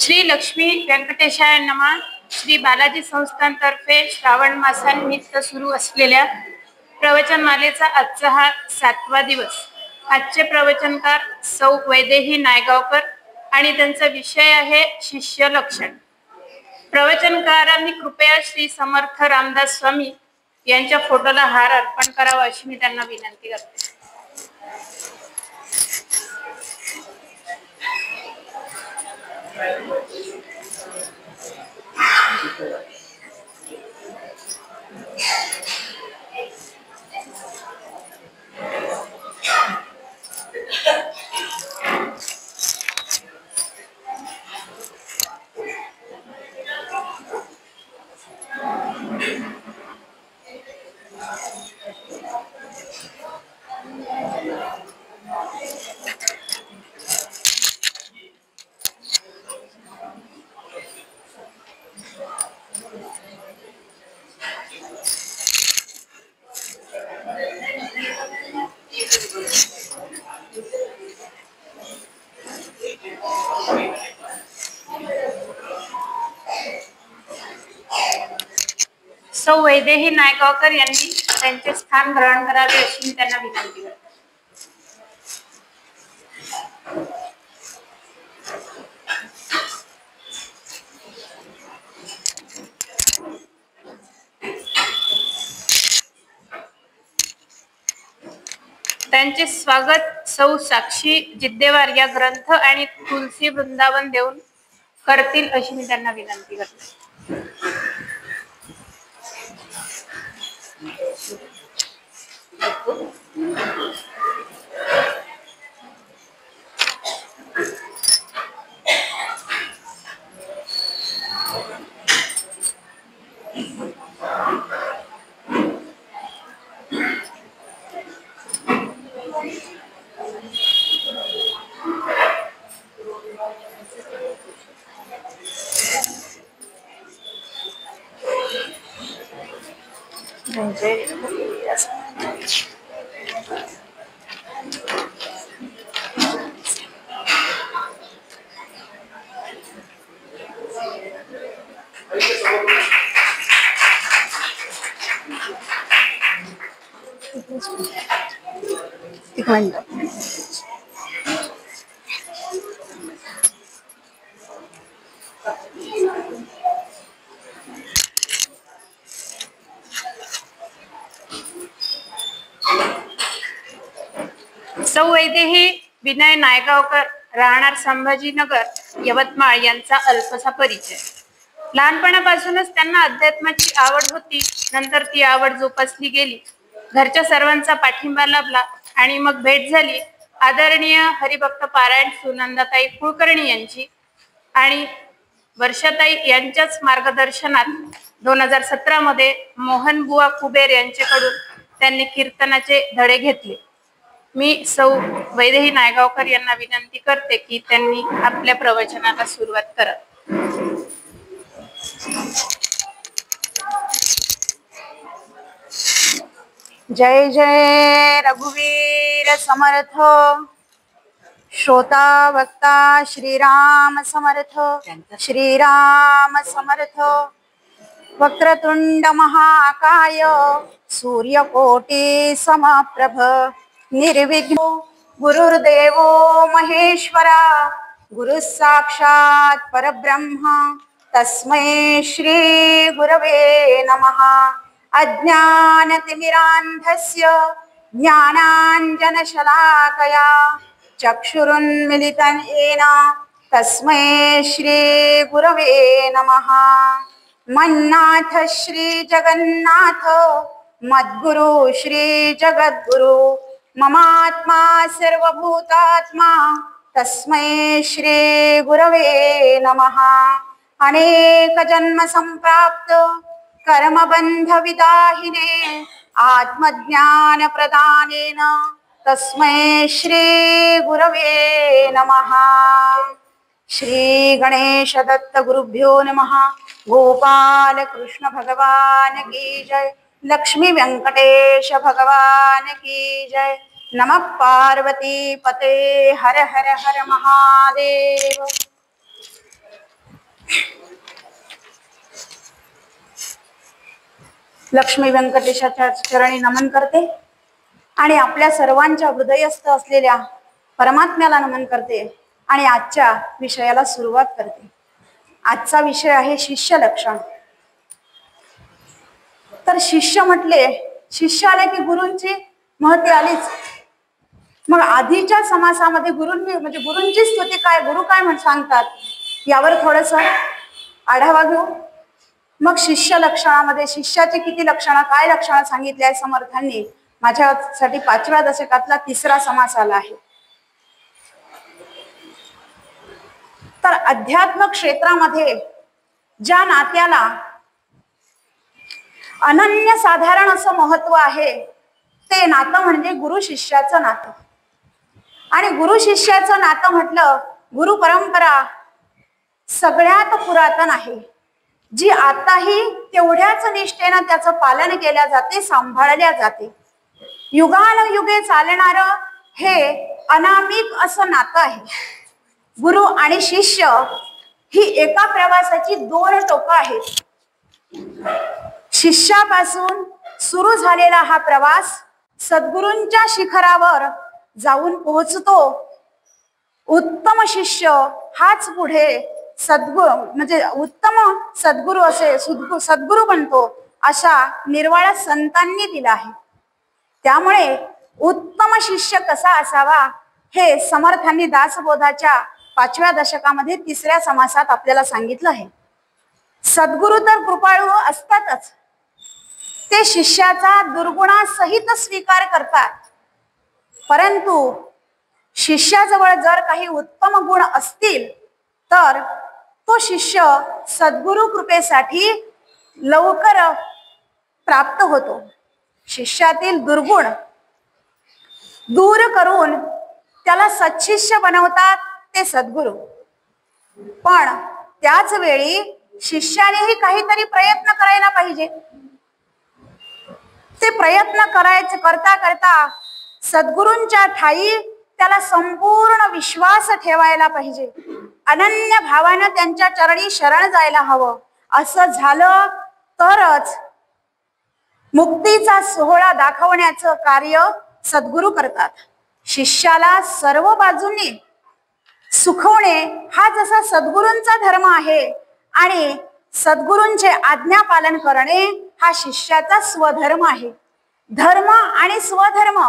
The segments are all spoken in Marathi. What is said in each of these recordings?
श्री लक्ष्मी व्यंकटेशाय नमः. श्री बालाजी संस्थांतर्फे श्रावण मासानिमित्त सुरू असलेल्या प्रवचनमालेचा आजचा हा 7वा दिवस. आजचे प्रवचनकार सौ वैदेही नायगावकर आणि त्यांचा विषय आहे शिष्य लक्षण. प्रवचनकारांनी कृपया श्री समर्थ रामदास स्वामी यांच्या फोटोला हार अर्पण करावा अशी मी त्यांना विनंती करते. सौ वैदेही नायगावकर यांनी त्यांचे स्थान ग्रहण करावे अशी मी त्यांना विनंती करते. त्यांचे स्वागत सौ साक्षी जिद्देवार या ग्रंथ आणि तुलसी वृंदावन देऊन करतील अशी मी त्यांना विनंती करते. सौ वैदेही विनय नायगावकर, राहणार संभाजीनगर, यवतमाळ यांचा अल्पसा परिचय. लहानपणापासूनच त्यांना अध्यात्माची आवड होती. नंतर ती आवड जोपासली गेली. घरच्या सर्वांचा पाठिंबा लाभला आणि मग भेट झाली आदरणीय हरिभक्त पारायण सुनंदाताई कुलकर्णी यांची आणि वर्षाताई यांच्याच मार्गदर्शनात 2017 मध्ये मोहनबुवा कुबेर यांच्याकडून त्यांनी कीर्तनाचे धडे घेतले. मी सौ वैदेही नायगावकर यांना विनंती करते की त्यांनी आपल्या प्रवचनाला सुरुवात करावी. जय जय रघुवीर समर्थ. श्रोता वक्ता श्रीराम समर्थ. श्रीराम समर्थ. वक्रतुंड महाकाय सूर्यकोटि समप्रभ निर्विघ्नो गुरुर्देवो महेश्वरा. गुरु साक्षात् परब्रह्म तस्मै श्री गुरवे नमः. अज्ञानतिमिरान्धस्य ज्ञानाञ्जनशलाकया चक्षुरुन्मिलितं येन तस्मै श्री गुरवे नमः. मन्नाथ श्री जगन्नाथ मद्गुरु श्री जगद्गुरु ममात्मा सर्वभूतात्मा तस्मै श्री गुरवे नमः. अनेक जन्म संप्राप्त कर्मबंध विदाहिने आत्मज्ञान प्रदानेन तस्मै श्री गुरवे नमः. श्री गणेश दत्त गुरुभ्यो नमः. गोपाल कृष्ण भगवान की जय. लक्ष्मी व्यंकटेश भगवान की जय. नमः पार्वती पते हर हर हर महादेव. लक्ष्मी व्यंकटेशाच्या चरणी नमन करते आणि आपल्या सर्वांच्या हृदयस्थ असलेल्या परमात्म्याला नमन करते आणि आजच्या विषयाला सुरुवात करते. आजचा विषय आहे शिष्य लक्षण. तर शिष्य म्हटले, शिष्य आले की गुरूंची महती आलीच. मग आधीच्या समासामध्ये गुरूंनी म्हणजे गुरूंची स्तुती काय, गुरु काय सांगतात यावर थोडस आढावा घेऊ. मग शिष्य लक्षणामध्ये शिष्याचे किती लक्षणं, काय लक्षणं सांगितली आहे समर्थांनी, माझ्यासाठी 5व्या दशकातला 3रा समास आला आहे. तर अध्यात्म क्षेत्रामध्ये ज्या नात्याला अनन्य साधारण असं महत्व आहे ते नातं म्हणजे गुरु शिष्याचं नातं. आणि गुरु शिष्याचं नातं म्हटलं, गुरु परंपरा सगळ्यात पुरातन आहे, जी आताही तेवढ्याच निष्ठेनं त्याचं पालन केल्या जाते, सांभाळल्या जाते. युगानुयुगे चालणारं हे अनामिक असं नातं आहे. गुरु आणि शिष्य ही एका प्रवासाची 2 टोकं आहेत. शिष्यापासून सुरू झालेला हा प्रवास सद्गुरूंच्या शिखरावर जाऊन पोहोचतो. उत्तम शिष्य हाच पुढे सद्गुरू म्हणजे उत्तम सद्गुरू असे सद्गुरू बनतो, अशा निर्वाळा संतांनी दिला आहे. त्यामुळे उत्तम शिष्य कसा असावा हे समर्थांनी दासबोधाच्या 5व्या दशकामध्ये 3ऱ्या समासात आपल्याला सांगितलं आहे. सद्गुरू तर कृपाळू असतातच, ते शिष्याचा दुर्गुणासहित स्वीकार करतात. परंतु शिष्याजवळ जर काही उत्तम गुण असतील तर तो शिष्य सद्गुरु कृपेसाठी लवकर प्राप्त होतो. शिष्यातील दुर्गुण दूर करून त्याला सत्शिष्य बनवतात ते सद्गुरू. पण त्याच वेळी शिष्यानेही काहीतरी प्रयत्न करायला पाहिजे. ते प्रयत्न करता करता सद्गुरूंच्या ठाई त्याला संपूर्ण विश्वास ठेवायला पाहिजे. अनन्य भावानं त्यांच्या चरणी शरण जायला हवं. असं झालं तरच मुक्तीचा सोहळा दाखवण्याचं कार्य सद्गुरू करतात. शिष्याला सर्व बाजूंनी सुखवणे हा जसा सद्गुरूंचा धर्म आहे आणि सद्गुरूंचे आज्ञा पालन करणे हा शिष्याचा स्वधर्म आहे. धर्म आणि स्वधर्म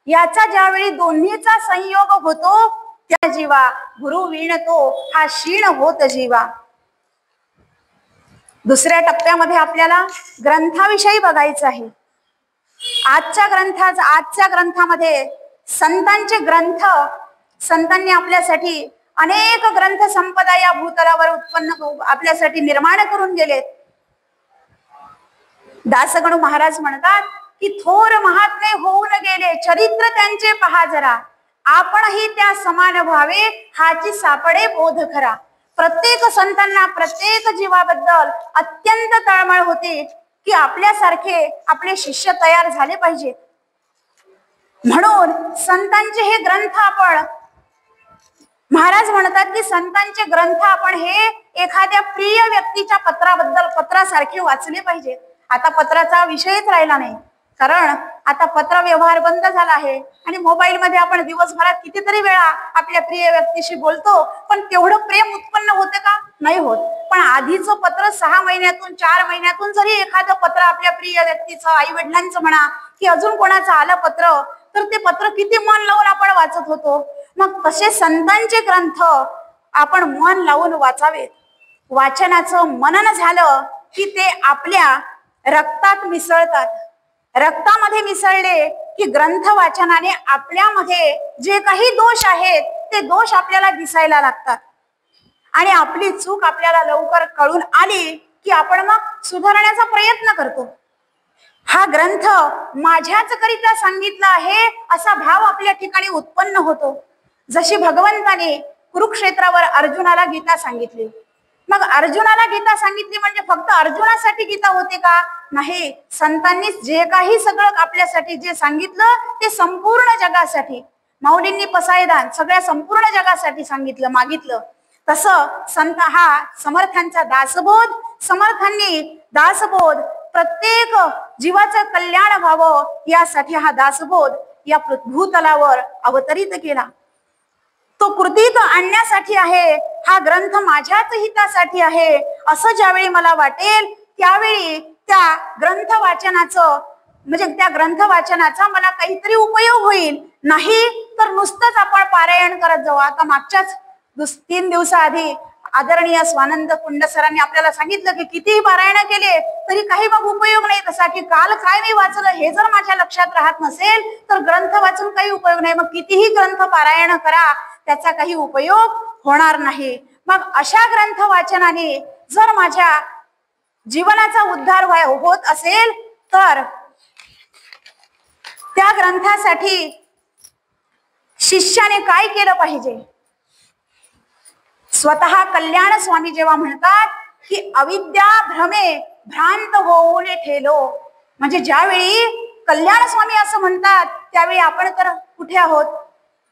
याचा ज्यावेळी दोन्हीचा संयोग होतो त्या जीवा गुरु विणतो हा क्षीण होत जीवा. 2ऱ्या टप्प्यामध्ये आपल्याला ग्रंथाविषयी बघायचं आहे. आजच्या ग्रंथामध्ये संतांचे ग्रंथ, संतांनी आपल्यासाठी अनेक ग्रंथ संपदा या भूतलावर उत्पन्न आपल्यासाठी निर्माण करून गेलेत. दासगणू महाराज म्हणतात की थोर महात्मे होऊन गेले, चरित्र त्यांचे पहा जरा, आपणही त्या समान व्हावे हाची सापडे बोध खरा. प्रत्येक संतांना प्रत्येक जीवाबद्दल अत्यंत तळमळ होती की आपल्यासारखे आपले शिष्य तयार झाले पाहिजेत. म्हणून संतांचे हे ग्रंथ आपण, महाराज म्हणतात की संतांचे ग्रंथ आपण हे एखाद्या प्रिय व्यक्तीच्या पत्रासारखे वाचले पाहिजे. आता पत्राचा विषयच राहिला नाही, कारण आता पत्र व्यवहार बंद झाला आहे आणि मोबाईल मध्ये आपण दिवसभरात कितीतरी वेळा आपल्या प्रिय व्यक्तीशी बोलतो. पण तेवढं प्रेम उत्पन्न होते का? नाही होत. पण आधीचं पत्र 6 महिन्यातून 4 महिन्यातून जरी एखादं पत्र आपल्या प्रिय व्यक्तीचं, आई वडिलांचं म्हणा की अजून कोणाचं आलं पत्र, तर ते पत्र किती मन लावून आपण वाचत होतो. मग तसे संतांचे ग्रंथ आपण मन लावून वाचावेत. वाचनाचं मनन झालं की ते आपल्या रक्तात मिसळतात. रक्तामध्ये मिसळले की ग्रंथ वाचनाने आपल्यामध्ये जे काही दोष आहेत ते दोष आपल्याला दिसायला लागतात आणि आपली चूक आपल्याला लवकर कळून आली की आपण मग सुधारण्याचा प्रयत्न करतो. हा ग्रंथ माझ्याच करिता सांगितला आहे असा भाव आपल्या ठिकाणी उत्पन्न होतो. जशी भगवंताने कुरुक्षेत्रावर अर्जुनाला गीता सांगितली, मग अर्जुनाला गीता सांगितली म्हणजे फक्त अर्जुनासाठी गीता होते का? नाही. संतांनी जे काही सगळं आपल्यासाठी जे सांगितलं ते संपूर्ण जगासाठी, माऊलींनी पसायदान सगळ्या संपूर्ण जगासाठी सांगितलं, मागितलं. तसं संत हा समर्थांचा दासबोध, समर्थांनी दासबोध प्रत्येक जीवाचं कल्याण व्हावं यासाठी हा दासबोध या भूतलावर अवतरित केला. तो कृतीत आणण्यासाठी आहे. हा ग्रंथ माझ्याच हितासाठी आहे असं ज्यावेळी मला वाटेल त्यावेळी त्या ग्रंथ वाचनाचं म्हणजे त्या ग्रंथ वाचनाचा मला काहीतरी उपयोग होईल. नाही तर नुसतंच आपण पारायण करत जाऊ. आता मागच्याच 3 दिवसाआधी आदरणीय स्वानंद कुंड सरांनी आपल्याला सांगितलं की कितीही पारायण केले तरी काही मग उपयोग नाही. तसा की काल काय मी वाचलं हे जर माझ्या लक्षात राहत नसेल तर ग्रंथ वाचून काही उपयोग नाही. मग कितीही ग्रंथ पारायण करा त्याचा काही उपयोग होणार नाही. मग अशा ग्रंथ वाचनाने जर माझ्या जीवनाचा उद्धार होत असेल तर त्या ग्रंथासाठी शिष्याने काय केलं पाहिजे. स्वतः कल्याण स्वामी जेव्हा म्हणतात की अविद्या भ्रमे भ्रांत होऊन ठेलो, म्हणजे ज्यावेळी कल्याण स्वामी असं म्हणतात त्यावेळी आपण तर कुठे आहोत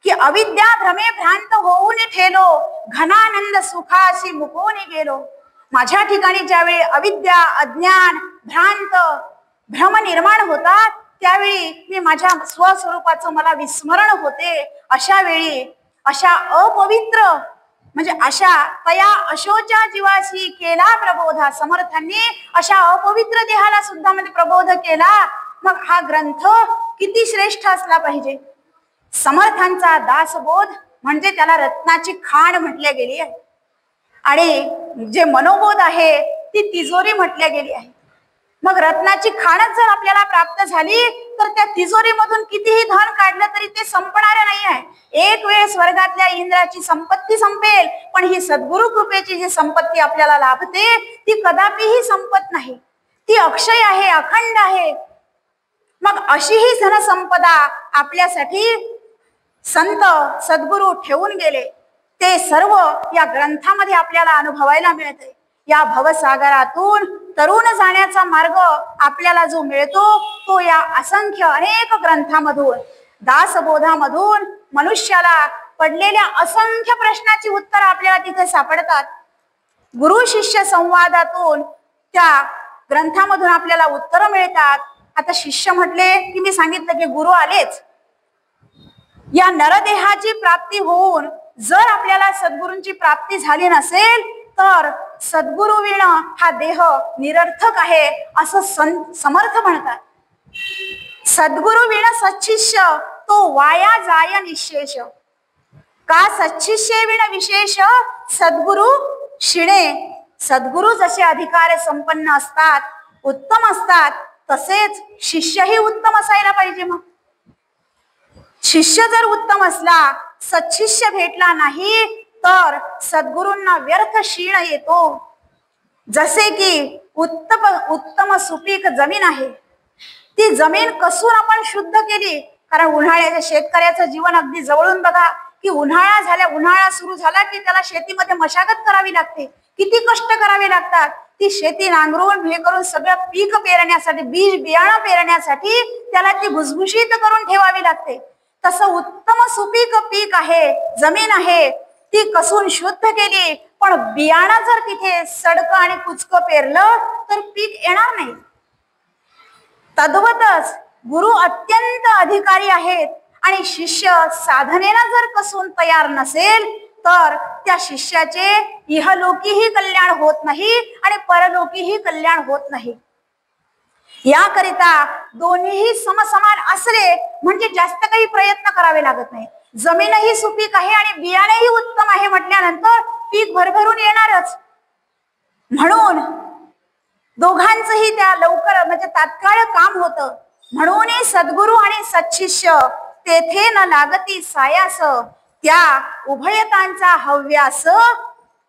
की अविद्या भ्रमे भ्रांत होऊन ठेलो घनानंद सुखाशी मुकून गेलो. माझ्या ठिकाणी ज्यावेळी अविद्या अज्ञान भ्रांत भ्रम निर्माण होतात त्यावेळी मी माझ्या स्वस्वरूपाचं मला विस्मरण होते. अशा वेळी अशा अपवित्र म्हणजे अशा तया अशोच्या जीवाशी केला प्रबोधा. समर्थांनी अशा अपवित्र देहाला सुद्धा मध्ये प्रबोध केला. मग हा ग्रंथ किती श्रेष्ठ असला पाहिजे. समर्थांचा दासबोध म्हणजे त्याला रत्नाची खाण म्हटल्या गेली आहे आणि जे मनोबोध आहे ती तिजोरी म्हटल्या गेली आहे. मग रत्नाची खाणच जर आपल्याला प्राप्त झाली तर त्या तिजोरीमधून कितीही धन काढलं तरी ते संपणार नाही आहे. एक वेळ स्वर्गातल्या इंद्राची संपत्ती संपेल पण ही सद्गुरु कृपेची जी संपत्ती आपल्याला लाभते ती कदापिही संपत नाही. ती अक्षय आहे, अखंड आहे. मग अशी ही धनसंपदा आपल्यासाठी संत सद्गुरु ठेवून गेले. ते सर्व या ग्रंथामध्ये आपल्याला अनुभवायला मिळते. या भवसागरातून तरुण जाण्याचा मार्ग आपल्याला जो मिळतो तो या असंख्य अनेक ग्रंथामधून दासबोधामधून मनुष्याला पडलेल्या असंख्य प्रश्नाची उत्तर आपल्याला तिथे सापडतात. गुरु शिष्य संवादातून त्या ग्रंथामधून आपल्याला उत्तर मिळतात. आता शिष्य म्हटले की मी सांगितलं की गुरु आलेच. या नरदेहाची प्राप्ती होऊन जर आपल्याला सद्गुरूंची प्राप्ती झाली नसेल तर सद्गुरु विण हा देह निरर्थक आहे असं समर्थ म्हणतात. सद्गुरु विण सच्शिष्य तो वाया जाय निशेष. का सच्शिष्य विण विशेष सद्गुरु शिणे. सद्गुरु जसे अधिकार संपन्न असतात उत्तम असतात तसेच शिष्यही उत्तम असायला पाहिजे. मग शिष्य जर उत्तम असला सच्शिष्य भेटला नाही तर सद्गुरूंना व्यर्थ क्षीण येतो. जसे की उत्तम सुपीक जमीन आहे ती जमीन कसून आपण शुद्ध केली. कारण उन्हाळ्याच्या शेतकऱ्याचं जीवन अगदी जवळून बघा की उन्हाळा सुरू झाला की त्याला शेतीमध्ये मशागत करावी लागते. किती कष्ट करावे लागतात. ती शेती नांगरून हे करून सगळं पीक पेरण्यासाठी बीज बियाणं पेरण्यासाठी त्याला ती भुसभुशीत करून ठेवावी लागते. तसं उत्तम सुपीक पीक आहे जमीन आहे ती कसून शुद्ध केली पण बियाणं जर तिथे सडकं आणि कुचकं पेरलं तर पीक येणार नाही. तद्वतच गुरु अत्यंत अधिकारी आहेत आणि शिष्य साधनेला जर कसून तयार नसेल तर त्या शिष्याचे इहलोकीही कल्याण होत नाही आणि परलोकीही कल्याण होत नाही. याकरिता दोन्हीही समसमान असले म्हणजे जास्त काही प्रयत्न करावे लागत नाही. जमीनही सुपीक आहे आणि बियाणेही उत्तम आहे म्हटल्यानंतर पीक भरभरून येणारच. म्हणून दोघांचंही त्या लवकर म्हणजे तात्काळ काम होतं. म्हणून सद्गुरु आणि सच्शिष्य तेथे न लागती सायास. त्या उभयतांचा हव्यास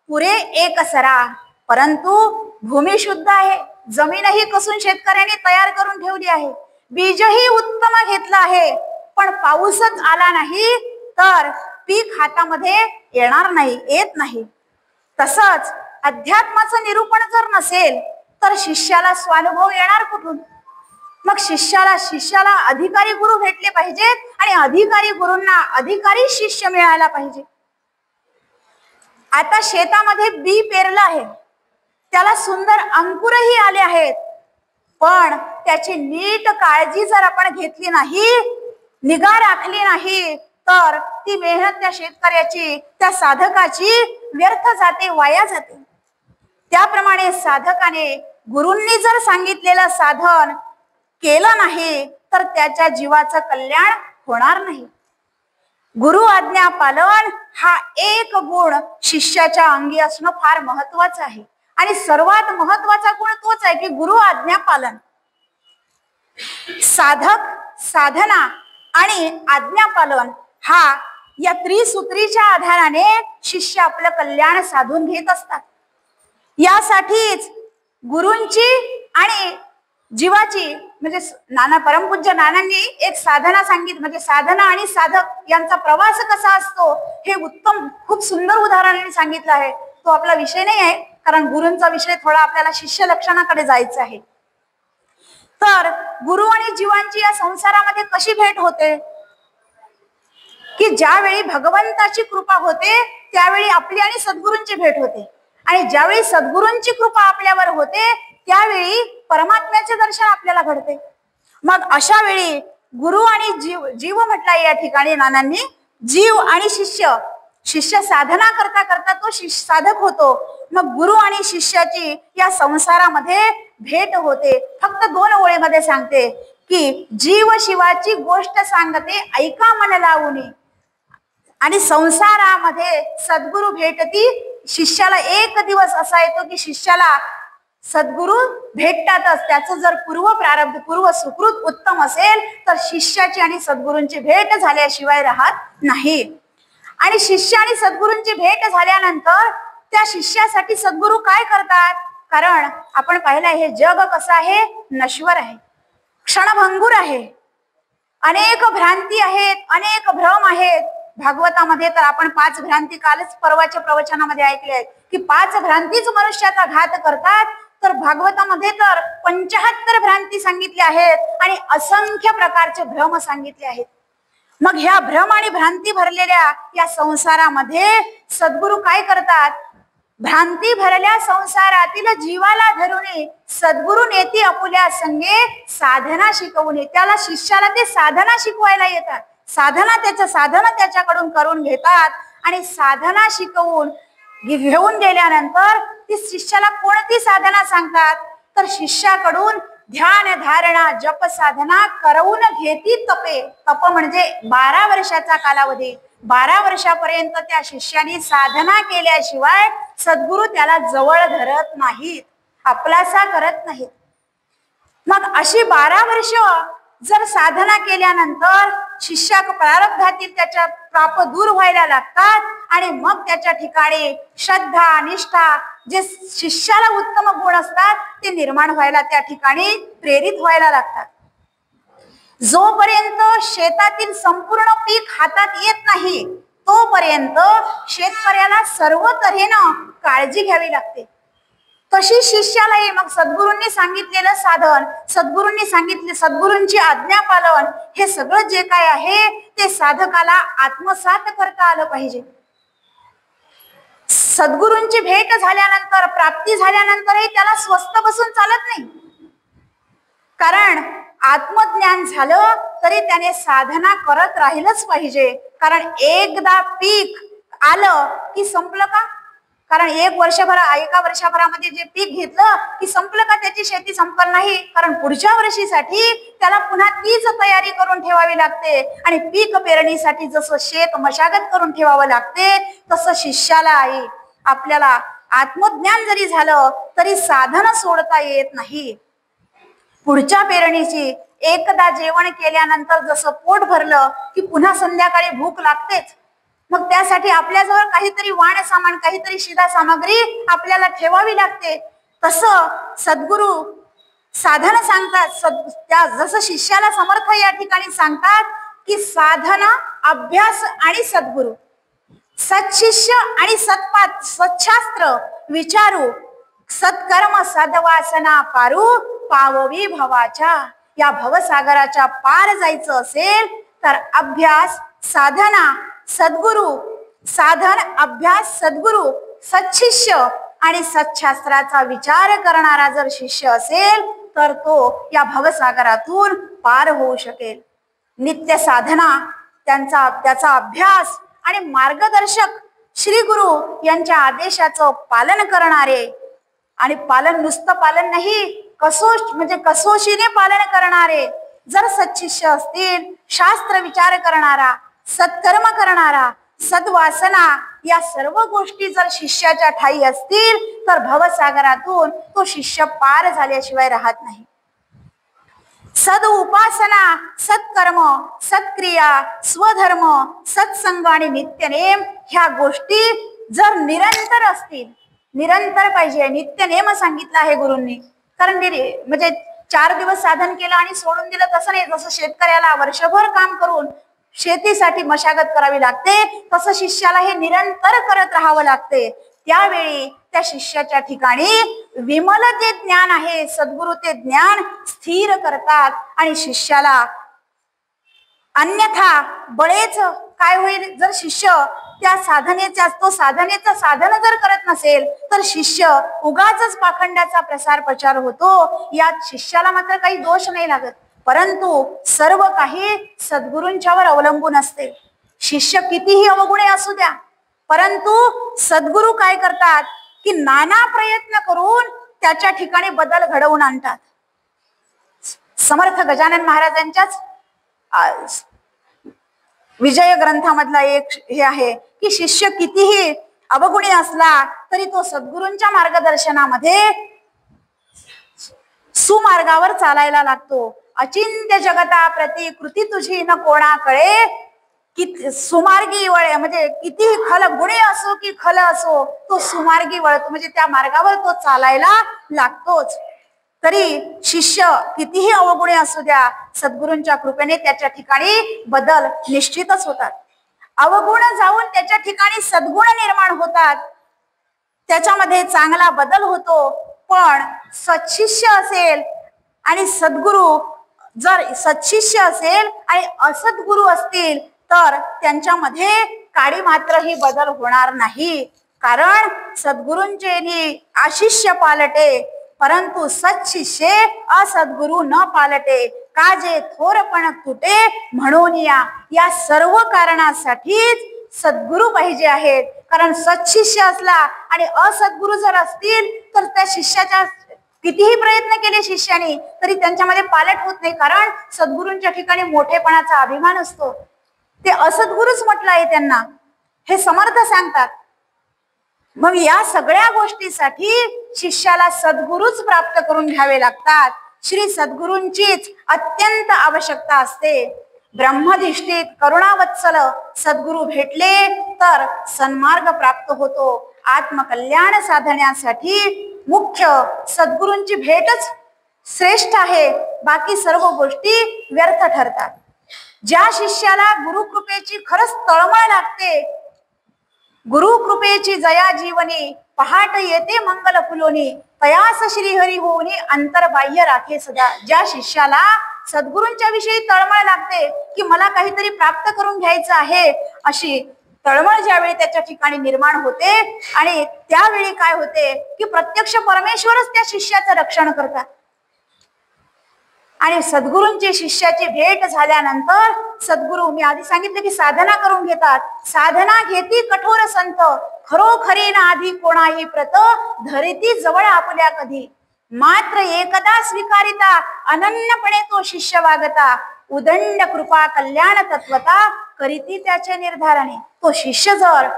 पुरे एक सरा. परंतु भूमी शुद्ध आहे. जमीनही कसून शेतकऱ्यांनी तयार करून ठेवली आहे. बीजही उत्तम घेतलं आहे पण पाऊसच आला नाही तर पीक हातामध्ये येणार नाही येत नाही. तसंच अध्यात्माचं निरूपण जर नसेल तर शिष्याला स्वानुभव येणार कुठून. मग शिष्याला अधिकारी गुरु भेटले पाहिजेत आणि अधिकारी गुरूंना अधिकारी शिष्य मिळायला पाहिजे. आता शेतामध्ये बी पेरलं आहे त्याला सुंदर अंकुरही आले आहेत पण त्याची नीट काळजी जर आपण घेतली नाही, निगा राखली नाही, तर ती मेहनत त्या शेतकऱ्याची, त्या साधकाची व्यर्थ जाते, वाया जाते. त्याप्रमाणे साधकाने गुरूंनी जर सांगितलेलं साधन केलं नाही तर त्याच्या जीवाचं कल्याण होणार नाही. गुरु आज्ञा पालन हा एक गुण शिष्याच्या अंगी असणं फार महत्वाचं आहे. आणि सर्वात महत्वाचा गुण तोच आहे की गुरु आज्ञा पालन. साधक, साधना आणि आज्ञा पालन हा या त्रिसूत्रीच्या आधाराने शिष्य आपलं कल्याण साधून घेत असतात. यासाठीच गुरूंची आणि जीवाची म्हणजे परमपूज्य नानांनी एक साधना सांगितली, म्हणजे साधना आणि साधक यांचा प्रवास कसा असतो हे उत्तम खूप सुंदर उदाहरणाने सांगितलं आहे. तो आपला विषय नाही आहे, कारण गुरूंचा विषय थोडा आपल्याला शिष्य लक्षणाकडे जायचं आहे. तर गुरु आणि जीवांची या संसारामध्ये कशी भेट होते की ज्यावेळी भगवंताची कृपा होते त्यावेळी आपली आणि सद्गुरूंची भेट होते, आणि ज्यावेळी सद्गुरूंची कृपा आपल्यावर होते त्यावेळी परमात्म्याचे दर्शन आपल्याला घडते. मग अशा वेळी गुरु आणि जीव, जीव म्हटलाय या ठिकाणी नानांनी, जीव आणि शिष्य, शिष्य साधना करता करता तो साधक होतो. मग गुरु आणि शिष्याची या संसारामध्ये भेट होते. फक्त 2 ओळीमध्ये सांगते की जीव शिवाची गोष्ट सांगते ऐका मन लावून, आणि संसारामध्ये सद्गुरु भेटती. शिष्याला एक दिवस असा येतो की शिष्याला सद्गुरु भेटतातच. त्याचं जर पूर्व प्रारब्ध, पूर्व सुकृत उत्तम असेल तर शिष्याची आणि सद्गुरूंची भेट झाल्याशिवाय राहत नाही. आणि शिष्य आणि सद्गुरूंची भेट झाल्यानंतर त्या शिष्यासाठी सद्गुरू काय करतात, कारण आपण पाहिलं हे जग कसं आहे, नश्वर आहे, क्षणभंगूर आहे, अनेक भ्रांती आहेत, अनेक भ्रम आहेत. भागवतामध्ये तर आपण 5 भ्रांती कालच परवाच्या प्रवचनामध्ये ऐकले आहेत की 5 भ्रांतीच मनुष्याचा घात करतात. तर भागवतामध्ये तर 75 भ्रांती सांगितल्या आहेत आणि असंख्य प्रकारचे भ्रम सांगितले आहेत. मग ह्या भ्रम आणि भ्रांती भरलेल्या या संसारामध्ये सद्गुरू काय करतात, भ्रांती भरल्या संसारातील जीवाला धरून सद्गुरू नेती आपुल्या संगे साधना शिकवून, त्याला शिष्याला ते साधना शिकवायला येतात. साधना त्याच्याकडून करून घेतात आणि साधना शिकवून घेऊन गेल्यानंतर ती शिष्याला कोणती साधना सांगतात, तर शिष्याकडून ध्यान धारणा जप साधना करवून घेती तपे. तप म्हणजे 12 वर्षाचा कालावधी. 12 वर्षापर्यंत त्या शिष्याने साधना केल्याशिवाय सद्गुरू त्याला जवळ धरत नाहीत, आपलासा करत नाहीत. मग अशी 12 वर्ष जर साधना केल्यानंतर शिष्या प्रारब्धातील त्याच्या पाप दूर व्हायला लागतात आणि मग त्याच्या ठिकाणी श्रद्धा, निष्ठा, जे शिष्याला उत्तम गुण असतात ते निर्माण व्हायला, त्या ठिकाणी प्रेरित व्हायला लागतात. जोपर्यंत शेतातील संपूर्ण पीक हातात येत नाही तोपर्यंत शेतकऱ्याला सर्व तऱ्हेनं काळजी घ्यावी लागते. तशी शिष्यालाही मग सद्गुरूंनी सांगितलेलं साधन, सद्गुरूंनी सांगितले, सद्गुरूंची आज्ञा पालन, हे सगळं जे काय आहे ते साधकाला आत्मसात करता आलं पाहिजे. सद्गुरूंची भेट झाल्यानंतर, प्राप्ती झाल्यानंतरही त्याला स्वस्थ बसून चालत नाही, कारण आत्मज्ञान झालं तरी त्याने साधना करत राहिलंच पाहिजे. कारण एकदा पीक आलं की संपलं का, कारण एका वर्षभरामध्ये जे पीक घेतलं की संपलं का, त्याची शेती संपणार नाही. कारण पुढच्या वर्षीसाठी त्याला पुन्हा तीच तयारी करून ठेवावी लागते. आणि पीक पेरणीसाठी जसं शेत मशागत करून ठेवावं लागते तसं शिष्याला आपल्याला आत्मज्ञान जरी झालं तरी साधन सोडता येत नाही. पुढच्या पेरणीची एकदा जेवण केल्यानंतर जसं पोट भरलं की पुन्हा संध्याकाळी भूक लागतेच. मग त्यासाठी आपल्याजवळ काहीतरी वाण सामान, काहीतरी शिधा सामग्री आपल्याला ठेवावी लागते. तसं सद्गुरू साधन सांगतात, त्या जसं शिष्याला समर्थ या ठिकाणी सांगतात की साधना, अभ्यास आणि सद्गुरू, सत्शिष्य आणि सत्पात, सच्छास्त्र विचारू, सत्कर्म सद्वासना पारू, पाववी भवाच्या. या भवसागराच्या पार जायचं असेल तर अभ्यास, साधना, सद्गुरू, साधन, अभ्यास, सद्गुरू, सच्छिष्य आणि सच्छास्त्राचा विचार करणारा जर शिष्य असेल तर तो या भवसागरातून पार होऊ शकेल. नित्य साधना, त्याचा अभ्यास आणि मार्गदर्शक श्री गुरु यांच्या आदेशाचं पालन करणारे, आणि पालन नुसतं पालन नाही, कसोशीने पालन करणारे जर सच्शिष्य असतील, शास्त्र विचार करणारा, सत्कर्म करणारा, सद्वासना या सर्व गोष्टी जर शिष्याच्या ठायी असतील तर भवसागरातून तो शिष्य पार झाल्याशिवाय राहत नाही. सद उपासना, सत्कर्म, सत्क्रिया, स्वधर्म, सत्संग आणि नित्यनेम ह्या गोष्टी जर निरंतर असतील, निरंतर पाहिजे, नित्यनेम सांगितलं आहे गुरूंनी. कारण म्हणजे 4 दिवस साधन केलं आणि सोडून दिलं तसं नाही. जसं शेतकऱ्याला वर्षभर काम करून शेतीसाठी मशागत करावी लागते, तसं शिष्याला हे निरंतर करत राहावं लागते. त्यावेळी त्या शिष्याच्या ठिकाणी विमल ते ज्ञान आहे, सद्गुरु ते ज्ञान स्थिर करतात आणि शिष्याला, अन्यथा बळेच काय होईल, जर शिष्य त्या साधनेचं साधन जर करत नसेल तर शिष्य उगाच पाखंडाचा प्रसार प्रचार होतो. यात शिष्याला मात्र काही दोष नाही लागत, परंतु सर्व काही सद्गुरूंच्यावर अवलंबून असते. शिष्य कितीही अवगुणे असू द्या, परंतु सद्गुरु काय करतात की नाना प्रयत्न करून त्याच्या ठिकाणी बदल घडवून आणतात. समर्थ गजानन महाराजांच्याच विजय ग्रंथामधला एक हे आहे की शिष्य कितीही अवगुणी असला तरी तो सद्गुरूंच्या मार्गदर्शनामध्ये सुमार्गावर चालायला लागतो. अचिंत्य जगता प्रति कृती तुझी न कोणा कळे, की सुमार्गी वळे, म्हणजे कितीही खल गुणे असो की खल असो तो सुमार्गी वळतो, म्हणजे त्या मार्गावर तो चालायला लागतोच. तरी शिष्य कितीही अवगुणे असू द्या, सद्गुरूंच्या कृपेने त्याच्या ठिकाणी बदल निश्चितच होतात. अवगुण जाऊन त्याच्या ठिकाणी सद्गुण निर्माण होतात, त्याच्यामध्ये चांगला बदल होतो. पण सत्शिष्य असेल आणि सद्गुरु, जर सत्शिष्य असेल आणि असद्गुरु असतील तर त्यांच्यामध्ये काडी मात्र ही बदल होणार नाही. कारण सद्गुरूंचे आशिष्य पालटे, परंतु सत्शिष्य असद्गुरु न पालटे, काजे थोरपण तुटे म्हणून या सर्व कारणासाठीच सद्गुरु पाहिजे आहेत. कारण सत्शिष्य असला आणि असद्गुरु जर असतील तर त्या शिष्याच्या कितीही प्रयत्न केले शिष्याने तरी त्यांच्यामध्ये पालट होत नाही. कारण सद्गुरूंच्या ठिकाणी मोठेपणाचा अभिमान असतो. ते असद्गुरुच म्हटलं आहे त्यांना, हे समर्थ सांगतात. मग या सगळ्या गोष्टीसाठी शिष्याला सद्गुरूच प्राप्त करून घ्यावे लागतात. श्री सद्गुरूंचीच अत्यंत आवश्यकता असते. ब्रह्मधिष्ठित करुणावत्सल सद्गुरु भेटले तर सन्मार्ग प्राप्त होतो. आत्मकल्याण साधण्यासाठी मुख्य सद्गुरूंची भेटच श्रेष्ठ आहे, बाकी सर्व गोष्टी व्यर्थ ठरतात. ज्या शिष्याला गुरुकृपेची खरंच तळमळ लागते, गुरुकृपेची जया जीवनी पहाट येते मंगल फुलोनी, तयास श्रीहरी होऊनी अंतर्बाह्य राखे सदा. ज्या शिष्याला सद्गुरूंच्या विषयी तळमळ लागते की मला काहीतरी प्राप्त करून घ्यायचं आहे, अशी तळमळ ज्यावेळी त्याच्या ठिकाणी निर्माण होते आणि त्यावेळी काय होते की प्रत्यक्ष परमेश्वरच त्या शिष्याचं रक्षण करतात. आणि सद्गुरूंची शिष्याची भेट झाल्यानंतर सद्गुरु, मी आधी सांगितलं की साधना करून घेतात. साधना घेती कठोर संत, खरोखरी ना आधी कोणाही प्रत, धरिती जवळ आपल्या कधी. मात्र एकदा स्वीकारिता अनन्यपणे तो शिष्य वागता, उदंड कृपा कल्याण तत्वता करीती त्याचे निर्धारणे. तो शिष्य जर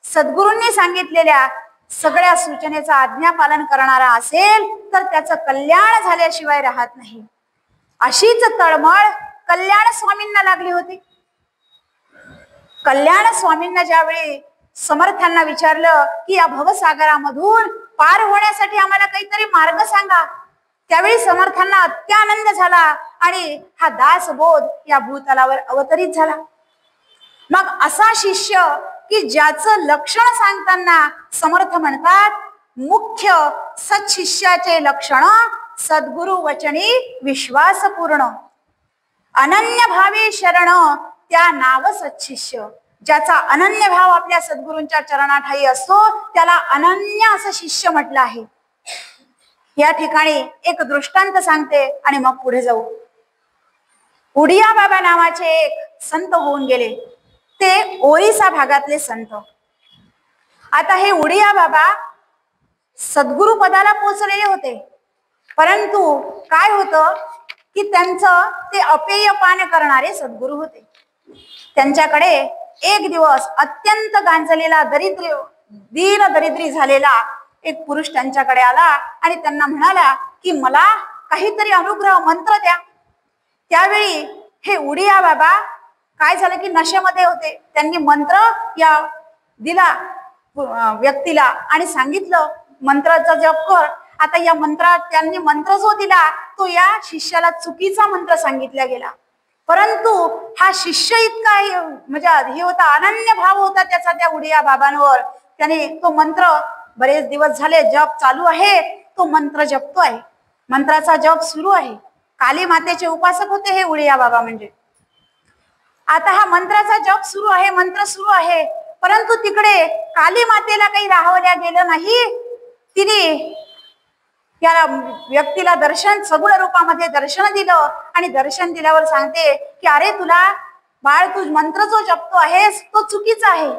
सद्गुरूंनी सांगितलेल्या सगळ्या सूचनेचा आज्ञापालन करणारा असेल तर त्याचं कल्याण झाल्याशिवाय राहत नाही. अशीच तळमळ कल्याण स्वामींना लागली होती. कल्याण स्वामींना ज्यावेळी समर्थांना विचारलं की या भवसागरामधून पार होण्यासाठी आम्हाला काहीतरी मार्ग सांगा, त्यावेळी समर्थांना अत्यानंद झाला आणि हा दासबोध या भूतलावर अवतरित झाला. मग असा शिष्य की ज्याचं लक्षण सांगताना समर्थ म्हणतात, मुख्य सत्शिष्याचे लक्षण सद्गुरु वचनी विश्वास पूर्ण, अनन्य भावी शरण त्या नाव सत्शिष्य. ज्याचा अनन्य भाव आपल्या सद्गुरूंच्या चरणाठायी असतो त्याला अनन्य असं शिष्य म्हटलं आहे. या ठिकाणी एक दृष्टांत सांगते आणि मग पुढे जाऊ. उडिया बाबा नावाचे एक संत होऊन गेले. ते ओरिसा भागातले संत. आता हे उडिया बाबा सद्गुरु पदाला पोचलेले होते, परंतु काय होतं की त्यांचं ते अपेय पान करणारे सद्गुरु होते. त्यांच्याकडे एक दिवस अत्यंत गांजलेला दीन दरिद्री झालेला एक पुरुष त्यांच्याकडे आला आणि त्यांना म्हणाला की मला काहीतरी अनुग्रह मंत्र द्या. त्यावेळी हे उडिया बाबा काय झालं की नशेमध्ये होते. त्यांनी मंत्र या दिला व्यक्तीला आणि सांगितलं मंत्राचा जप कर. आता या मंत्रात त्यांनी मंत्र जो दिला तो या शिष्याला चुकीचा मंत्र सांगितला गेला, परंतु हा शिष्य इतका म्हणजे हे होता, अनन्य भाव होता त्याचा त्या उडिया बाबांवर. त्याने तो मंत्र बरेच दिवस झाले जप चालू आहे, तो मंत्र जपतो आहे, मंत्राचा जप सुरू आहे. काली मातेचे उपासक होते हे उडिया बाबा म्हणजे. आता हा मंत्राचा जप सुरू आहे, मंत्र सुरू आहे, परंतु तिकडे काली मातेला काही राहवल्या गेलं नाही. तिने या व्यक्तीला दर्शन सगुण रूपामध्ये दर्शन दिलं आणि दर्शन दिल्यावर सांगते की अरे तुला बाळ, तू मंत्र जो जपतो आहेस तो चुकीचा आहे.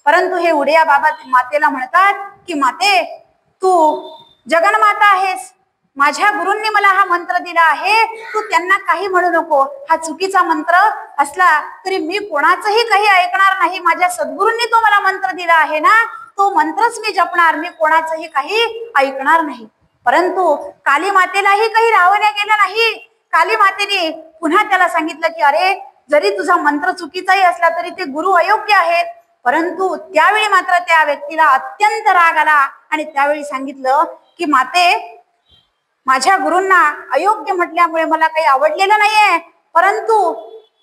परंतु हे उडिया बाबा मातेला म्हणतात की माते, तू जगन्माता आहेस, माझ्या गुरूंनी मला हा मंत्र दिला आहे, तू त्यांना काही म्हणू नको. हा चुकीचा मंत्र असला तरी मी कोणाचंही काही ऐकणार नाही. माझ्या सद्गुरूंनी तो मला मंत्र दिला आहे ना, तो मंत्रच मी जपणार, मी कोणाचंही काही ऐकणार नाही. परंतु काली मातेलाही काही राहवण्या गेलं नाही. काली मातेने पुन्हा त्याला सांगितलं की अरे जरी तुझा मंत्र चुकीचाही असला तरी ते गुरु अयोग्य आहेत. परंतु त्यावेळी मात्र त्या व्यक्तीला अत्यंत राग आला आणि त्यावेळी सांगितलं की माते, माझ्या गुरूंना अयोग्य म्हटल्यामुळे मला काही आवडलेलं नाहीये, परंतु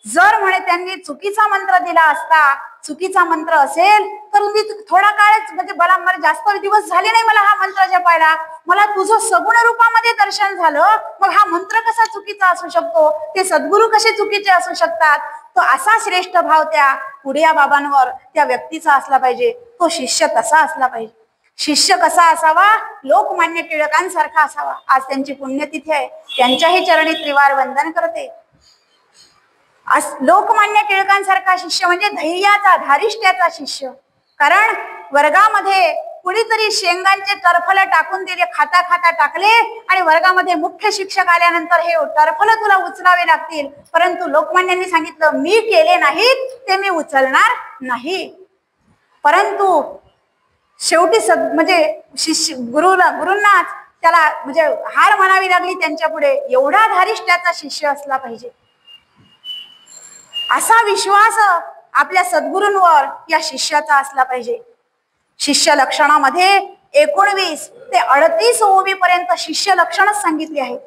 जर म्हणे त्यांनी चुकीचा मंत्र दिला असता, चुकीचा मंत्र असेल तर मी थोडा काळच म्हणजे मला जास्त दिवस झाले नाही मला हा मंत्र जपायला, मला तुझं सगुण रूपामध्ये दर्शन झालं, मग हा मंत्र कसा चुकीचा असू शकतो, ते सद्गुरू कसे चुकीचे असू शकतात. तो असा श्रेष्ठ भाव त्या उडिया बाबांवर त्या व्यक्तीचा असला पाहिजे. तो शिष्य तसा असला पाहिजे. शिष्य कसा असावा, लोकमान्य टिळकांसारखा असावा. आज त्यांची पुण्यतिथी आहे, त्यांच्याही चरणी त्रिवार वंदन करते. लोकमान्य टिळकांसारखा शिष्य म्हणजे धैर्याचा, धारिष्ट्याचा शिष्य. कारण वर्गामध्ये कुणीतरी शेंगांचे टरफल टाकून दिले, खाता खाता टाकले आणि वर्गामध्ये मुख्य शिक्षक आल्यानंतर हे टरफल तुला उचलावे लागतील, परंतु लोकमान्यांनी सांगितलं मी केले नाहीत ते मी उचलणार नाही. परंतु शेवटी म्हणजे शिष्य गुरूंनाच त्याला म्हणजे हार मानावी लागली त्यांच्या पुढे. एवढा धारिष्ट्याचा शिष्य असला पाहिजे. असा विश्वास आपल्या सद्गुरूंवर या शिष्याचा असला पाहिजे. शिष्य लक्षणामध्ये 19 ते 38 ओवीपर्यंत शिष्य लक्षणच सांगितली आहेत.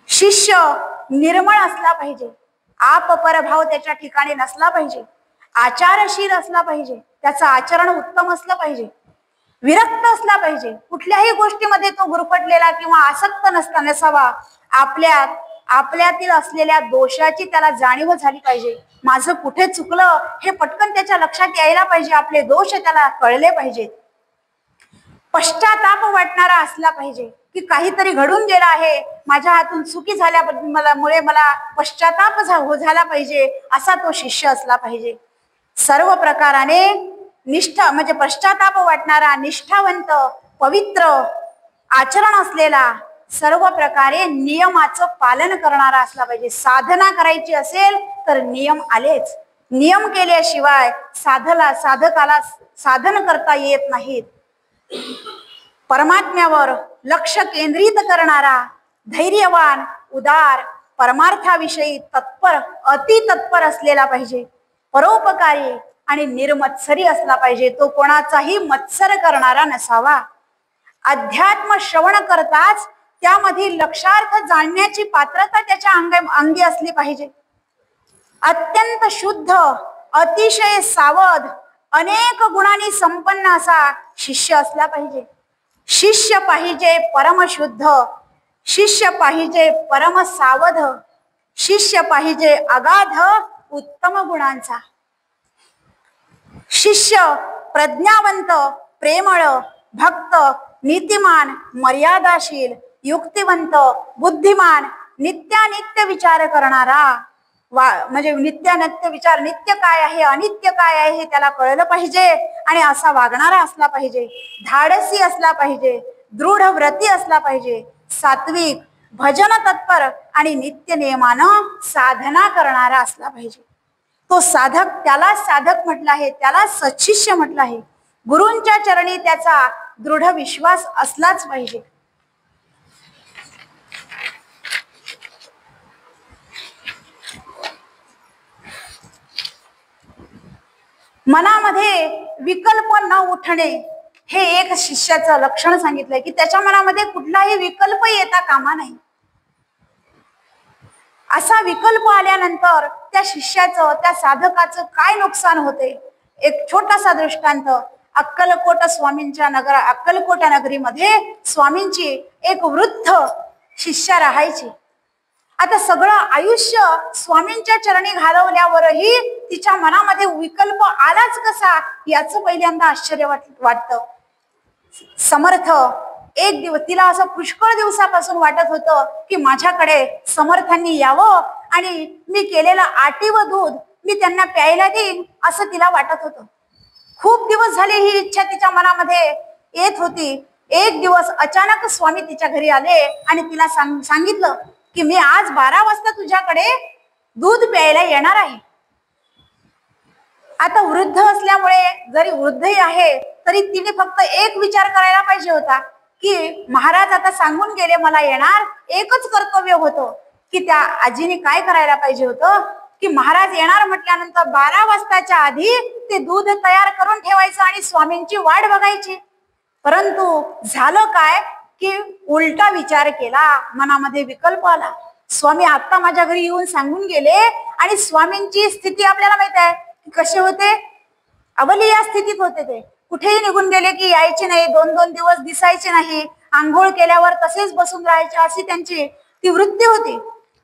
शिष्य निर्मळ असला पाहिजे, आप परभाव त्याच्या ठिकाणी नसला पाहिजे, आचारशील असला पाहिजे, त्याचं आचरण उत्तम असलं पाहिजे, विरक्त असला पाहिजे, कुठल्याही गोष्टीमध्ये तो गुरफटलेला किंवा आसक्त नसावा. आपल्यातील असलेल्या दोषाची त्याला जाणीव झाली पाहिजे. माझं कुठे चुकलं हे पटकन त्याच्या लक्षात यायला पाहिजे, आपले दोष त्याला कळले पाहिजेत. पश्चाताप वाटणारा असला पाहिजे की काहीतरी घडून गेला आहे, माझ्या हातून चुकी झाल्यामुळे मला पश्चाताप झाला पाहिजे, असा तो शिष्य असला पाहिजे. सर्व प्रकाराने निष्ठा म्हणजे पश्चाताप वाटणारा, निष्ठावंत, पवित्र आचरण असलेला, सर्व प्रकारे नियमाचं पालन करणारा असला पाहिजे. साधना करायची असेल तर नियम आलेच. नियम केल्याशिवाय साधकाला साधन करता येत नाहीत. परमात्म्यावर लक्ष केंद्रित करणारा, धैर्यवान, उदार, परमार्थाविषयी तत्पर, अति तत्पर असलेला पाहिजे. परोपकारी आणि निर्मत्सरी असला पाहिजे. तो कोणाचाही मत्सर करणारा नसावा. अध्यात्म श्रवण करताच त्यामधील लक्षार्थ जाणण्याची पात्रता त्याच्या अंगी असली पाहिजे. अत्यंत शुद्ध, अतिशय सावध, अनेक गुणांनी संपन्न असा शिष्य असला पाहिजे. शिष्य पाहिजे परमशुद्ध, शिष्य पाहिजे परम सावध, शिष्य पाहिजे अगाध उत्तम गुणांचा. शिष्य प्रज्ञावंत, प्रेमळ, भक्त, नीतिमान, मर्यादाशील, युक्तिवंत, बुद्धिमान, नित्यानित्य विचार करणारा, म्हणजे नित्यानित्य विचार, नित्य काय आहे अनित्य काय आहे हे त्याला कळलं पाहिजे आणि असा वागणारा असला पाहिजे, धाडसी असला पाहिजे, दृढ व्रती असला पाहिजे, सात्विक, भजन तत्पर आणि नित्य नियमानं साधना करणारा असला पाहिजे. तो साधक, त्याला साधक म्हटलं आहे, त्याला सत्शिष्य म्हटलं आहे. गुरूंच्या चरणी त्याचा दृढ विश्वास असलाच पाहिजे. मनामध्ये विकल्प न उठणे हे एक शिष्याचं लक्षण सांगितलंय की त्याच्या मनामध्ये कुठलाही विकल्प येता कामा नाही. असा विकल्प आल्यानंतर त्या शिष्याचं, त्या साधकाचं काय नुकसान होते. एक छोटासा दृष्टांत. अक्कलकोट स्वामींच्या अक्कलकोट नगरीमध्ये स्वामींची एक वृद्ध शिष्या राहायची. आता सगळं आयुष्य स्वामींच्या चरणी घालवल्यावरही तिच्या मनामध्ये विकल्प आलाच कसा याचं पहिल्यांदा आश्चर्य वाटतं. समर्थ एक दिवस, तिला असं पुष्कळ दिवसापासून वाटत होतं की माझ्याकडे समर्थांनी यावं आणि मी केलेलं आटी व दूध मी त्यांना प्यायला देईन असं तिला वाटत होतं. खूप दिवस झाले ही इच्छा तिच्या मनामध्ये येत होती. एक दिवस अचानक स्वामी तिच्या घरी आले आणि तिला सांगितलं की मी आज 12 वाजता तुझ्याकडे दूध प्यायला येणार आहे. आता वृद्ध असल्यामुळे, जरी वृद्धही आहे तरी तिने फक्त एक विचार करायला पाहिजे होता की महाराज आता सांगून गेले मला येणार. एकच कर्तव्य होतं की त्या आजीने काय करायला पाहिजे होतं की महाराज येणार म्हटल्यानंतर 12 वाजताच्या आधी ते दूध तयार करून ठेवायचं आणि स्वामींची वाट बघायची. परंतु झालं काय की उलटा विचार केला, मनामध्ये विकल्प आला. स्वामी आता माझ्या घरी येऊन सांगून गेले आणि स्वामींची स्थिती आपल्याला माहित आहे की कसे होते, अवलिया स्थितीत होते. ते कुठेही निघून गेले की यायचे नाही, 2-2 दिवस दिसायचे नाही, आंघोळ केल्यावर तसेच बसून राहायचे, अशी त्यांची ती वृत्ती होती.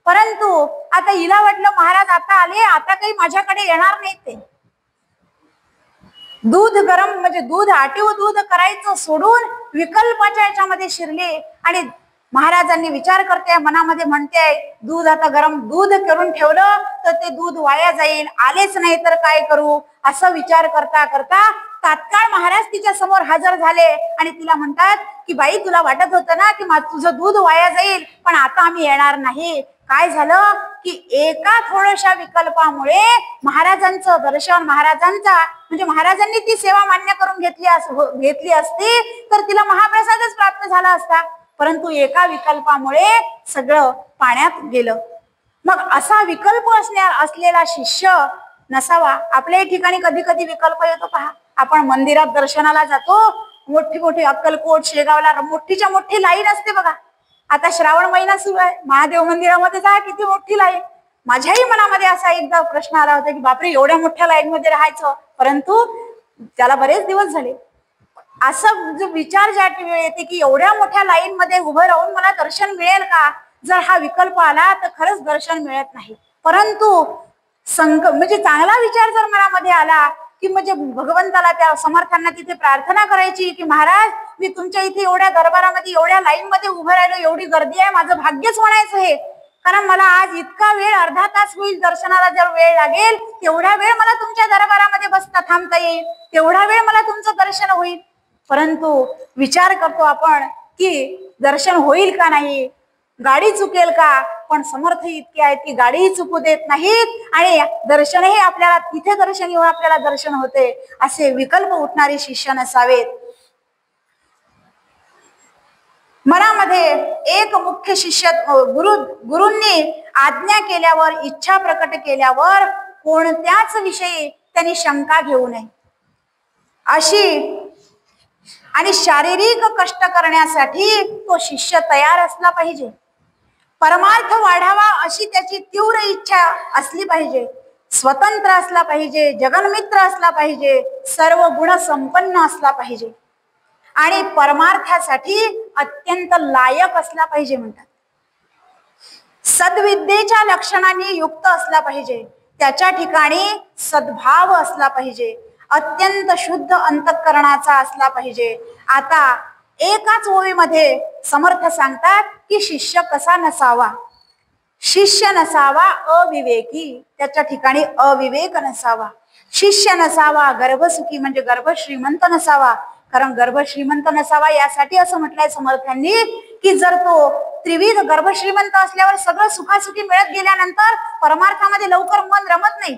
परंतु आता हिला वाटलं महाराज आता आले, आता काही माझ्याकडे येणार नाही. ते दूध गरम म्हणजे दूध आटीव दूध करायचं सोडून विकल्पाच्या याच्यामध्ये शिरले आणि महाराजांनी विचार करते, मनामध्ये म्हणते दूध आता गरम दूध करून ठेवलं तर ते दूध वाया जाईल, आलेच नाही तर काय करू, असं विचार करता करता तात्काळ महाराज तिच्या समोर हजर झाले आणि तिला म्हणतात की बाई तुला वाटत होतं ना की तुझं दूध वाया जाईल पण आता आम्ही येणार नाही. काय झालं की एका थोड्याशा विकल्पामुळे महाराजांचं दर्शन, म्हणजे महाराजांनी ती सेवा मान्य करून घेतली असती तर तिला महाप्रसादच प्राप्त झाला असता. परंतु एका विकल्पामुळे सगळं पाण्यात गेलं. मग असा विकल्प असलेला शिष्य नसावा. आपल्या ठिकाणी कधी कधी विकल्प येतो पहा. आपण मंदिरात दर्शनाला जातो, मोठी मोठी अक्कलकोट, शेगावला मोठीच्या मोठी लाईन असते बघा. आता श्रावण महिना सुरू आहे, महादेव मंदिरामध्ये जा किती मोठी लाईन. माझ्याही मनामध्ये असा एकदा प्रश्न आला होता की बापरे एवढ्या मोठ्या लाईन मध्ये राहायचं, परंतु त्याला बरेच दिवस झाले. असं जो विचार ज्या वेळी येते की एवढ्या मोठ्या लाईन मध्ये उभं राहून मला दर्शन मिळेल का, जर हा विकल्प आला तर खरंच दर्शन मिळत नाही. परंतु म्हणजे चांगला विचार जर मनामध्ये आला की म्हणजे भगवंताला, त्या समर्थांना तिथे प्रार्थना करायची की महाराज मी तुमच्या इथे एवढ्या दरबारामध्ये एवढ्या लाईन मध्ये उभं राहिलो, एवढी गर्दी आहे, माझं भाग्यच म्हणायचं हे, कारण मला आज इतका वेळ, अर्धा तास होईल दर्शनाला, जर वेळ लागेल तेवढा वेळ मला तुमच्या दरबारामध्ये बसता थांबता येईल, तेवढा वेळ मला तुमचं दर्शन होईल. परंतु विचार करतो आपण की दर्शन होईल का नाही, गाडी चुकेल का, पण समर्थ इतके आहेत की गाडीही चुकू देत नाहीत आणि दर्शनही आपल्याला तिथे दर्शन येऊन आपल्याला दर्शन होते. असे विकल्प उठणारे शिष्य नसावेत. मनामध्ये एक मुख्य शिष्य, गुरूंनी आज्ञा केल्यावर, इच्छा प्रकट केल्यावर कोणत्याच विषयी त्यांनी शंका घेऊ नये अशी, आणि शारीरिक कष्ट करण्यासाठी तो शिष्य तयार असला पाहिजे. परमार्थ वाढावा अशी त्याची तीव्र इच्छा असली पाहिजे. स्वतंत्र असला पाहिजे, जगन्मित्र असला पाहिजे, सर्व गुण संपन्न असला पाहिजे आणि परमार्थासाठी अत्यंत लायक असला पाहिजे म्हणतात. सद्विद्येच्या लक्षणांनी युक्त असला पाहिजे, त्याच्या ठिकाणी सद्भाव असला पाहिजे अत्यंत शुद्ध अंतःकरणाचा असला पाहिजे. आता एकाच ओळीमध्ये समर्थ सांगतात की शिष्य कसा नसावा. शिष्य नसावा अविवेकी, त्याच्या ठिकाणी अविवेक नसावा. शिष्य नसावा गर्भसुखी, म्हणजे गर्भ श्रीमंत नसावा. कारण गर्भ श्रीमंत नसावा यासाठी असं म्हटलंय समर्थांनी की जर तो त्रिविध गर्भ श्रीमंत असल्यावर सगळं सुखासुखी मिळत गेल्यानंतर परमार्थामध्ये लवकर मन रमत नाही.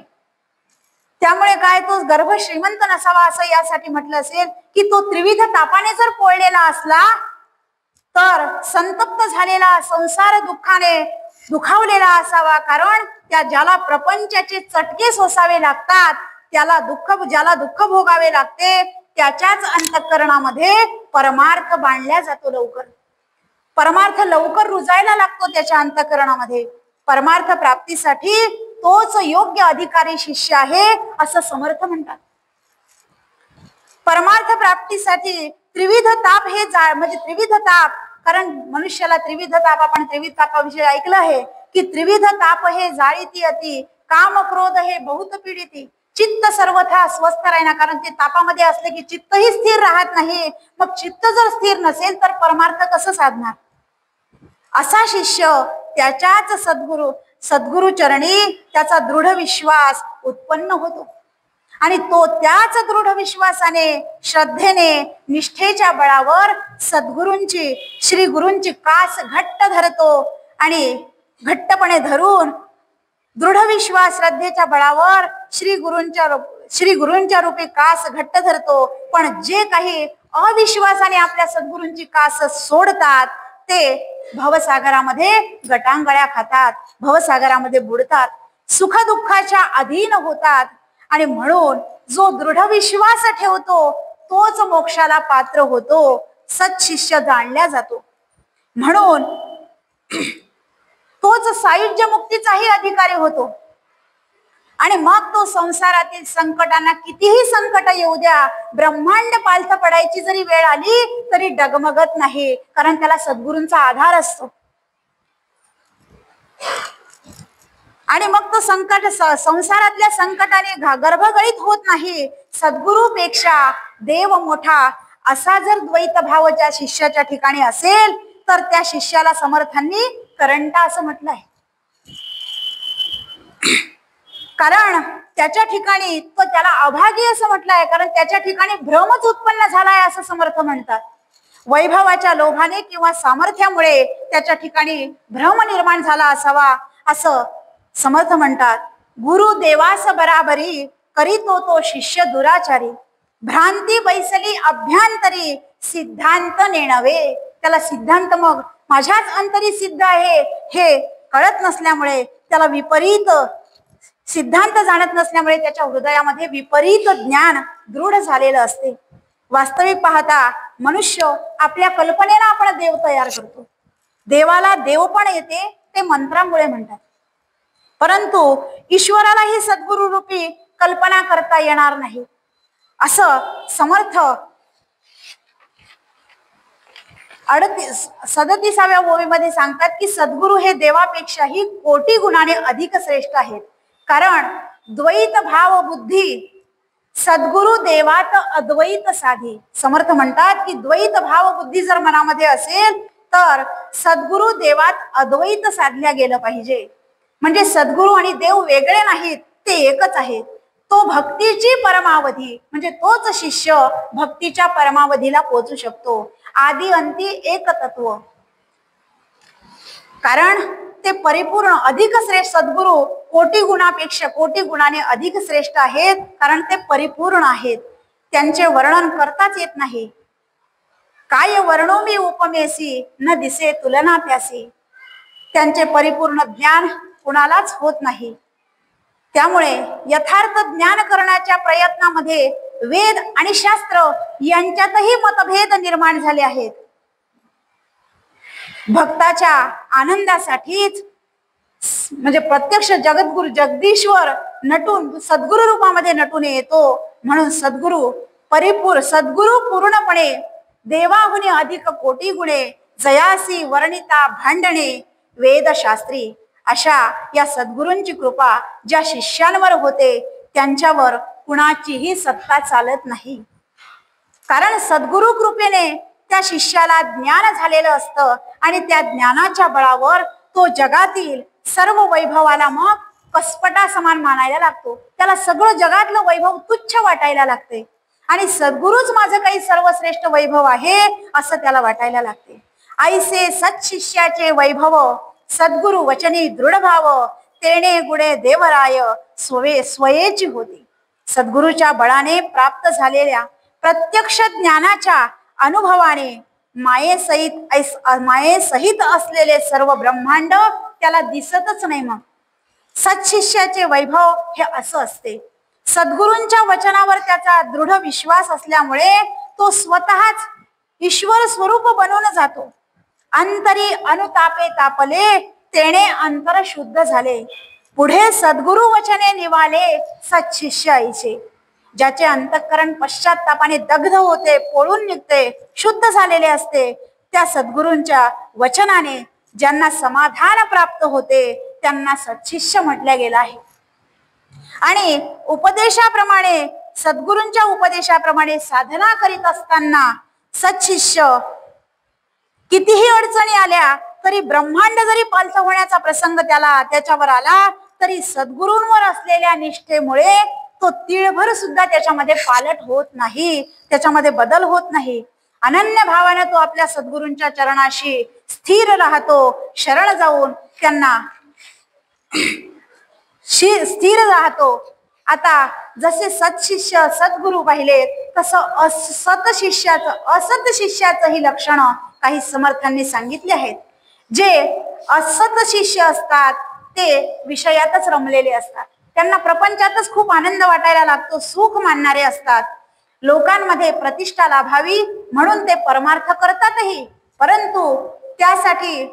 त्यामुळे काय तो गर्भ श्रीमंत नसावा असं यासाठी म्हटलं असेल की तो त्रिविध तापाने जर पोळलेला असला तर संतप्त झालेला, संसार दुःखाने दुखावलेला असावा. कारण ज्याला प्रपंचाचे चटके सोसावे लागतात, ज्याला दुःख भोगावे लागते, त्याच्याच अंतःकरणामध्ये परमार्थ बांधला जातो. परमार्थ लवकर रुजायला लागतो त्याच्या अंतःकरणामध्ये. परमार्थ प्राप्तीसाठी तोच योग्य अधिकारी शिष्य आहे असं समर्थ म्हणतात. परमार्थ प्राप्तीसाठी त्रिविध ताप हे म्हणजे त्रिविध ताप, कारण मनुष्याला त्रिविध ताप, आपण त्रिविध तापाविषयी ऐकलं आहे की त्रिविध ताप हे जाळीती अति, काम क्रोध हे बहुत पीडिती, चित्त सर्वथा स्वस्थ राहणार. कारण ते तापामध्ये असले की चित्तही स्थिर राहत नाही. मग चित्त जर स्थिर नसेल तर परमार्थ कसं साधणार. असा शिष्य त्याच्याच सद्गुरु चरणी त्याचा दृढ विश्वास उत्पन्न होतो आणि तो त्याच दृढ विश्वासाने, श्रद्धेने, निष्ठेच्या बळावर श्री गुरूंची कास घट्ट धरतो आणि घट्टपणे धरून दृढ विश्वास श्रद्धेच्या बळावर श्री गुरूंच्या रूपी कास घट्ट धरतो. पण जे काही अविश्वासाने आपल्या सद्गुरूंची कास सोडतात ते भवसागरामध्ये गटांगळ्या खातात, भवसागरामध्ये बुडतात, सुखदुःखाच्या अधीन होतात. आणि म्हणून जो दृढ विश्वास ठेवतो तोच मोक्षाला पात्र होतो, सत्शिष्य जाणला जातो. म्हणून तोच सायुज्य मुक्तीचाही अधिकारी होतो. आणि मग तो संसारातील संकटांना, कितीही संकट येऊ द्या, ब्रह्मांड पालथ पडायची जरी वेळ आली तरी डगमगत नाही, कारण त्याला सद्गुरूंचा आधार असतो. आणि मग तो संसारातल्या संकटाने गर्भगळीत होत नाही. सद्गुरूपेक्षा देव मोठा असा जर द्वैत भाव ज्या शिष्याच्या ठिकाणी असेल तर त्या शिष्याला समर्थांनी करंटा असं म्हटलंय. कारण त्याच्या ठिकाणी तो त्याला अभागी असं म्हटलंय, कारण त्याच्या ठिकाणी भ्रमच उत्पन्न झालाय असं समर्थ म्हणतात. वैभवाच्या लोभाने किंवा सामर्थ्यामुळे त्याच्या ठिकाणी भ्रम निर्माण झाला असावा असं समर्थ म्हणतात. गुरु देवास बराबरी करीतो तो शिष्य दुराचारी, भ्रांती बैसली अभ्यांतरी सिद्धांत नेणवे. त्याला सिद्धांत मग माझ्याच अंतरी सिद्ध आहे हे कळत नसल्यामुळे, त्याला विपरीत सिद्धांत जाणत नसल्यामुळे त्याच्या हृदयामध्ये विपरीत ज्ञान दृढ झालेलं असते. वास्तविक पाहता मनुष्य आपल्या कल्पनेनं आपण देव तयार करतो. देवाला देव पण येते ते मंत्रामुळे म्हणतात, परंतु ईश्वराला ही सद्गुरु रूपी कल्पना करता येणार नाही असं समर्थ 37व्या ओळीमध्ये सांगतात की सद्गुरु हे देवापेक्षाही कोटी गुणाने अधिक श्रेष्ठ आहेत. कारण द्वैत भाव बुद्धी सद्गुरु देवात अद्वैत साधी. समर्थ म्हणतात की द्वैत भाव बुद्धी जर मनामध्ये असेल तर सद्गुरु देवात अद्वैत साधल्या गेलं पाहिजे. म्हणजे सद्गुरु आणि देव वेगळे नाहीत, ते एकच आहेत. तो भक्तीची परमावधी, म्हणजे तोच शिष्य भक्तीच्या परमावधीला पोहोचू शकतो. आदि अंती एक तत्व. कारण ते परिपूर्ण अधिक श्रेष्ठ, सद्गुरु कोटी गुणापेक्षा कोटी गुणाने अधिक श्रेष्ठ आहेत, कारण ते परिपूर्ण आहेत. त्यांचे वर्णन करताच येत नाही. काय वर्णो मी उपमेसी न दिसे तुलना त्यासी. त्यांचे परिपूर्ण ज्ञान कुणालाच होत नाही. त्यामुळे यथार्थ ज्ञान करण्याच्या प्रयत्नामध्ये वेद आणि शास्त्र यांच्यातही मतभेद निर्माण झाले आहेत. भक्ताच्या आनंदासाठीच म्हणजे प्रत्यक्ष जगद्गुरु जगदीश्वर नटून सद्गुरु रूपामध्ये नटून येतो. म्हणून सद्गुरु पूर्णपणे देवाहुनी अधिक कोटी गुणे जयासी वर्णिता भांडणे वेदशास्त्री. अशा या सद्गुरूंची कृपा ज्या शिष्यांवर होते त्यांच्यावर कुणाचीही सत्ता चालत नाही. कारण सद्गुरु कृपेने त्या शिष्याला ज्ञान झालेलं असतं आणि त्या ज्ञानाच्या बळावर तो जगातील सर्व वैभवाला मग कसपटा समान मानायला लागतो. त्याला सगळं जगातलं वैभव तुच्छ वाटायला लागते आणि सद्गुरूच माझं काही सर्वश्रेष्ठ वैभव आहे असं त्याला वाटायला लागते. ऐसे सत्शिष्याचे वैभव सद्गुरु वचनी दृढ भाव तेणे गुणे देवराय स्वयेची होती. सद्गुरूच्या बळाने प्राप्त झालेल्या प्रत्यक्ष ज्ञानाच्या अनुभवाने मायेसहित असलेले सर्व ब्रह्मांड त्याला दिसतच नाही. मग सत्शिष्याचे वैभव हे असं असते. सद्गुरूंच्या वचनावर त्याचा दृढ विश्वास असल्यामुळे तो स्वतःच ईश्वर स्वरूप बनून जातो. अंतरी अनुतापे तापले तेणे अंतर शुद्ध झाले. पुढे सद्गुरु वचने निवाले सत्शिष्य ऐसे. ज्याचे अंतःकरण पश्चात्तापाने दग्ध होते, पोळून निघते, शुद्ध झालेले असते, त्या सद्गुरूंच्या वचनाने ज्यांना समाधान प्राप्त होते त्यांना सत्शिष्य म्हटल्या गेला आहे. आणि उपदेशाप्रमाणे सद्गुरूंच्या उपदेशाप्रमाणे साधना करीत असताना सत्शिष्य कितीही अडचणी आल्या तरी ब्रह्मांड जरी पालथ होण्याचा प्रसंग त्याच्यावर आला तरी सद्गुरूंवर असलेल्या निष्ठेमुळे तो तीळभर सुद्धा त्याच्यामध्ये पालट होत नाही, त्याच्यामध्ये बदल होत नाही. अनन्य भावाने तो आपल्या सद्गुरूंच्या चरणाशी स्थिर राहतो. शरण जाऊन त्यांना स्थिर राहतो. आता जसे सत्शिष्य सद्गुरु पाहिले तसं असत शिष्याचं ही लक्षण काही समर्थांनी सांगितले आहेत. जे असत शिष्य असतात ते विषयातच रमलेले असतात. त्यांना प्रपंचातच खूप आनंद वाटायला लागतो, सुख मानणारे असतात. लोकांमध्ये प्रतिष्ठा लाभावी म्हणून ते परमार्थ करतातही, परंतु त्यासाठी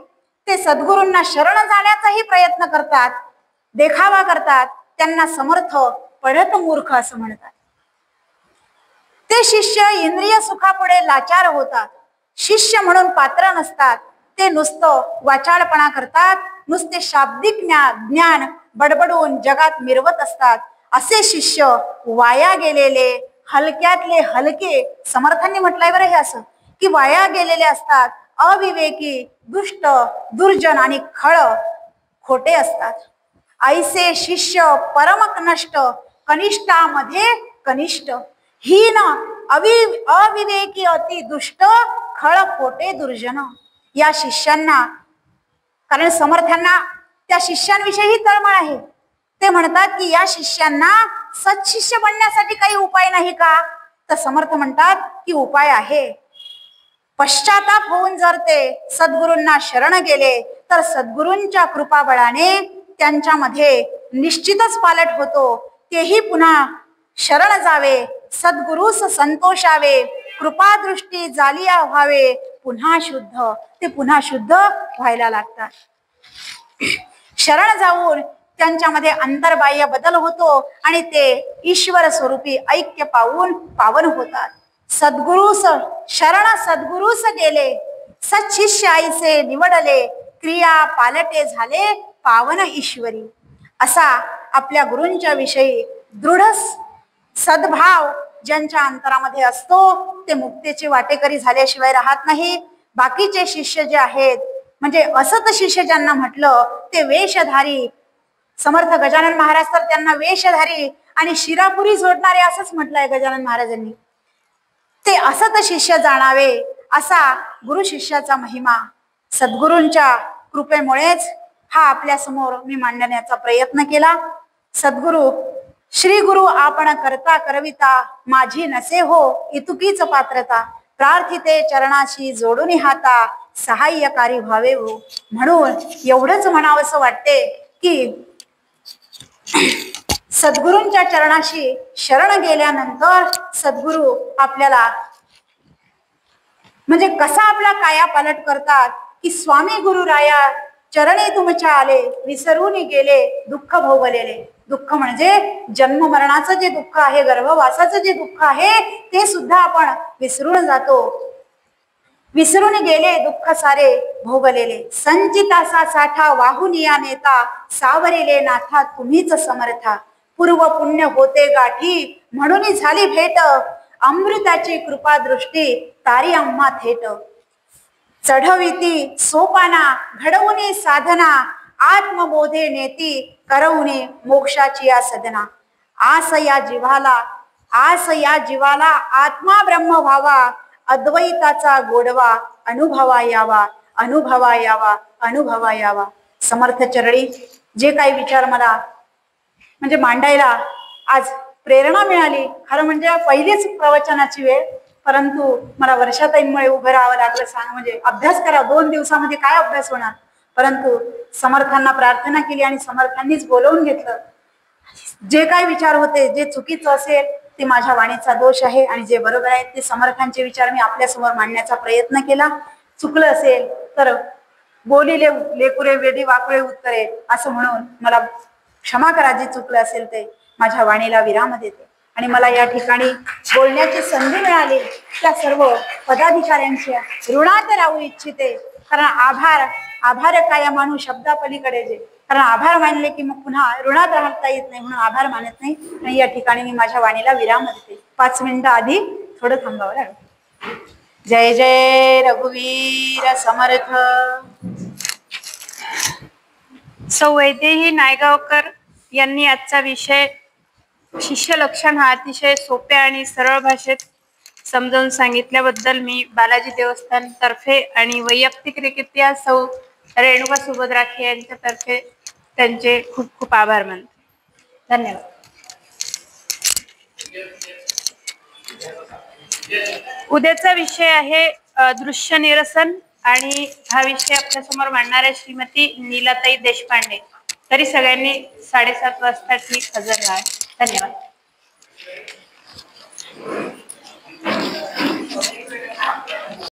ते सद्गुरूंना शरण जाण्याचाही प्रयत्न करतात, देखावा करतात. त्यांना समर्थ पढत मूर्ख असं म्हणतात. ते शिष्य इंद्रिय सुखापुढे लाचार होतात. शिष्य म्हणून पात्र नसतात. ते नुसतं वाचाळपणा करतात, नुसते शाब्दिक ज्ञान बडबडून जगात मिरवत असतात. असे शिष्य वाया गेलेले, हलक्यातले हलके, समर्थांनी म्हटलंय बरं हे असं की वाया गेलेले असतात. अविवेकी, दुष्ट, दुर्जन आणि खोटे असतात. ऐसे शिष्य परम नष्ट, कनिष्ठामध्ये कनिष्ठ, हीन, अविवेकी, अति दुष्ट, खोटे, दुर्जन. या शिष्यांना, कारण समर्थांना त्या शिष्यांविषयी तळमळ आहे, ते म्हणतात की या शिष्यांना सत्शिष्य बनण्यासाठी काही उपाय नाही का? तर समर्थ म्हणतात की उपाय आहे. पश्चाताप होऊन जर ते सद्गुरूंना शरण गेले तर सद्गुरूंच्या कृपाबळाने त्यांच्यामध्ये निश्चितच पालट होतो. तेही पुन्हा शरण जावे, सद्गुरूस संतोषावे, कृपादृष्टी जालिया व्हावे, पुन्हा शुद्ध. ते पुन्हा शुद्ध व्हायला लागतात. शरण जाऊन त्यांच्यामध्ये अंतर्बाह्य बदल होतो आणि ते ईश्वर स्वरूपी ऐक्य पावून पावन होतात. शरण सद्गुरूस गेले, सत्शिष्य ऐसे निवडले, क्रिया पालटे झाले पावन ईश्वरी. असा आपल्या गुरूंच्या विषयी दृढ सद्भाव ज्यांच्या अंतरामध्ये असतो ते मुक्तीचे वाटेकरी झाल्याशिवाय राहत नाही. बाकीचे शिष्य जे आहेत, म्हणजे असत शिष्य ज्यांना म्हटलं, ते वेशधारी. समर्थ गजानन महाराज तर त्यांना वेशधारी आणि शिरापुरी जोडणारे असंच म्हटलंय गजानन महाराजांनी. ते असत शिष्य जाणावे असा गुरु शिष्याचा महिमा सद्गुरूंच्या कृपेमुळेच हा आपल्या समोर मी मांडण्याचा प्रयत्न केला. सद्गुरु श्री गुरु आपण करता करविता, माझी नसे हो इतुकीच पात्रता, प्रार्थिते चरणाशी जोडून हाता, सहाय्यकारी व्हावे हो. म्हणून एवढंच म्हणावंसं वाटते की सद्गुरूंच्या चरणाशी शरण गेल्यानंतर सद्गुरू आपल्याला म्हणजे कसा आपला काया पालट करतात की स्वामी गुरु राया चरणी तुमच्या आले, विसरून गेले दुःख भोगलेले. दुःख म्हणजे जन्म मरणाचं जे दुःख आहे, गर्भवासाचं जे दुःख आहे ते सुद्धा आपण विसरून जातो. विसरून गेले दुःख सारे भोगलेले, संचितासा साठा वाहून या नेता, सावरेले नाथा तुम्हीच समर्था, पूर्व पुण्य होते गाठी म्हणून झाली भेट, अमृताची कृपा दृष्टी तारी आम्हा थेट. चढविती सोपाना घडवुनी साधना, आत्मबोधे नेती करवुनी मोक्षाची या सदना. आस या जीवाला आत्मा ब्रह्म व्हावा, अद्वैताचा गोडवा अनुभवा यावा, अनुभवा यावा, अनुभवा यावा. समर्थ चरणी जे काही विचार मला म्हणजे मांडायला आज प्रेरणा मिळाली. खरं म्हणजे पहिलीच प्रवचनाची वेळ, परंतु मला वर्षाताईंमुळे उभं राहावं लागलं. सांग म्हणजे अभ्यास करा, 2 दिवसामध्ये काय अभ्यास होणार. परंतु समर्थांना प्रार्थना केली आणि समर्थांनीच बोलवून घेतलं. जे काही विचार होते, जे चुकीचं असेल ते माझ्या वाणीचा दोष आहे आणि जे बरोबर आहे ते समर्थांचे विचार मी आपल्या समोर मांडण्याचा प्रयत्न केला. चुकलं असेल तर बोलिले लेकुरे वेडी वाकुळे उत्तरे असं म्हणून मला क्षमा करा. जे चुकलं असेल ते माझ्या वाणीला विराम देते. आणि मला या ठिकाणी बोलण्याची संधी मिळाली त्या सर्व पदाधिकाऱ्यांच्या ऋणात राहू इच्छिते. कारण आभार काय मानू शब्दापलीकडे जे, कारण आभार मानले की मग पुन्हा ऋणात राहता येत नाही, म्हणून आभार मानत नाही. आणि या ठिकाणी मी माझ्या वाणीला विराम देते. 5 मिनिटं आधी थोडं थांबावं लागेल. जय जय रघुवीर समर्थ. सौ वैदेही नायगावकर यांनी आजचा विषय शिष्य लक्षण हा अतिशय सोप्या आणि सरळ भाषेत समजावून सांगितल्याबद्दल मी बालाजी देवस्थान तर्फे आणि वैयक्तिकरित्या सौ रेणुका सुभद्राखे यांच्यातर्फे त्यांचे खूप खूप आभार मानते. धन्यवाद. उद्याचा विषय आहे दृश्य निरसन आणि हा विषय आपल्या समोर मांडणाऱ्या श्रीमती नीलाताई देशपांडे. तरी सगळ्यांनी 7:30 वाजता ठीक हजर राहा. धन्यवाद.